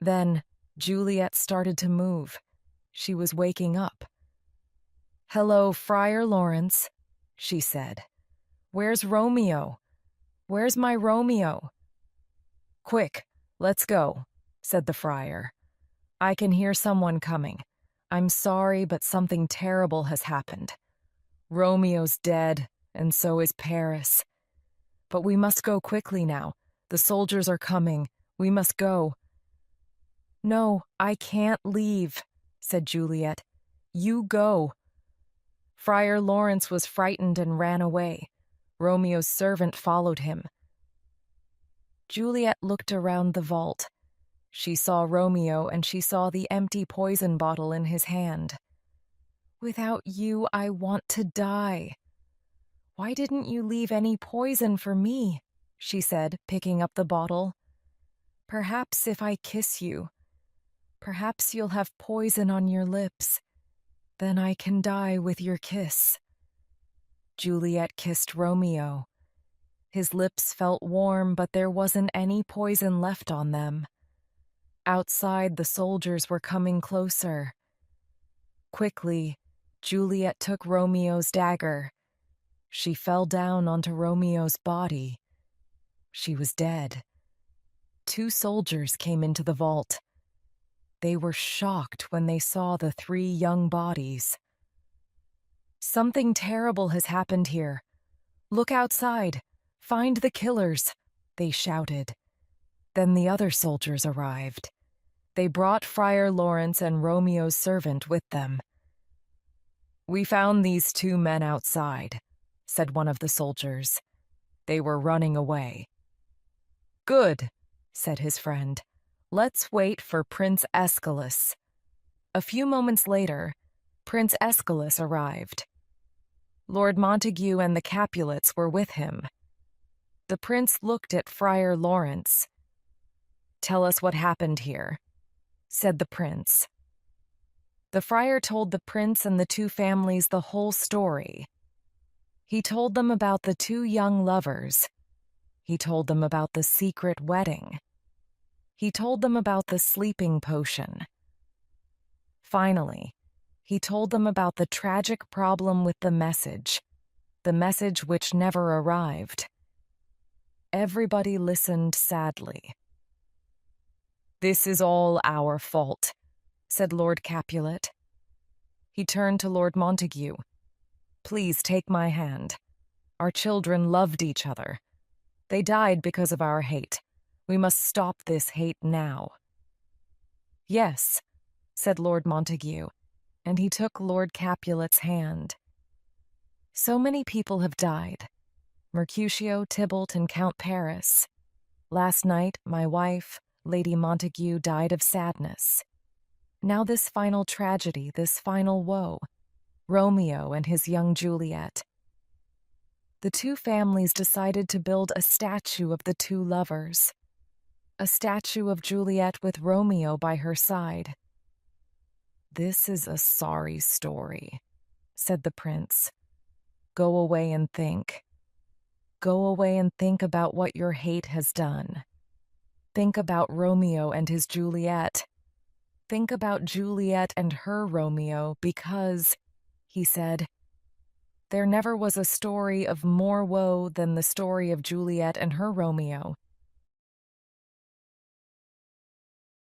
Then Juliet started to move. She was waking up. "Hello, Friar Lawrence," she said. "Where's Romeo? Where's my Romeo?" "Quick, let's go," said the friar. "I can hear someone coming. I'm sorry, but something terrible has happened. Romeo's dead, and so is Paris. But we must go quickly now. The soldiers are coming. We must go." "No, I can't leave," said Juliet. "You go." Friar Lawrence was frightened and ran away. Romeo's servant followed him. Juliet looked around the vault. She saw Romeo and she saw the empty poison bottle in his hand. "Without you, I want to die. Why didn't you leave any poison for me?" she said, picking up the bottle. "Perhaps if I kiss you, perhaps you'll have poison on your lips. Then I can die with your kiss." Juliet kissed Romeo. His lips felt warm, but there wasn't any poison left on them. Outside, the soldiers were coming closer. Quickly, Juliet took Romeo's dagger. She fell down onto Romeo's body. She was dead. 2 soldiers came into the vault. They were shocked when they saw the 3 young bodies. "Something terrible has happened here. Look outside. Find the killers," they shouted. Then the other soldiers arrived. They brought Friar Lawrence and Romeo's servant with them. "We found these 2 men outside," said one of the soldiers. "They were running away." "Good," said his friend. "Let's wait for Prince Aeschylus." A few moments later, Prince Aeschylus arrived. Lord Montague and the Capulets were with him. The prince looked at Friar Lawrence. "Tell us what happened here," said the prince. The friar told the prince and the 2 families the whole story. He told them about the two young lovers. He told them about the secret wedding. He told them about the sleeping potion. Finally, he told them about the tragic problem with the message which never arrived. Everybody listened sadly. "This is all our fault," said Lord Capulet. He turned to Lord Montague. "Please take my hand. Our children loved each other. They died because of our hate. We must stop this hate now." "Yes," said Lord Montague, and he took Lord Capulet's hand. "So many people have died. Mercutio, Tybalt, and Count Paris. Last night, my wife, Lady Montague, died of sadness. Now this final tragedy, this final woe, Romeo and his young Juliet. The two families decided to build a statue of the two lovers, a statue of Juliet with Romeo by her side. This is a sorry story," said the prince. "Go away and think. Go away and think about what your hate has done. Think about Romeo and his Juliet. Think about Juliet and her Romeo because," he said, "there never was a story of more woe than the story of Juliet and her Romeo.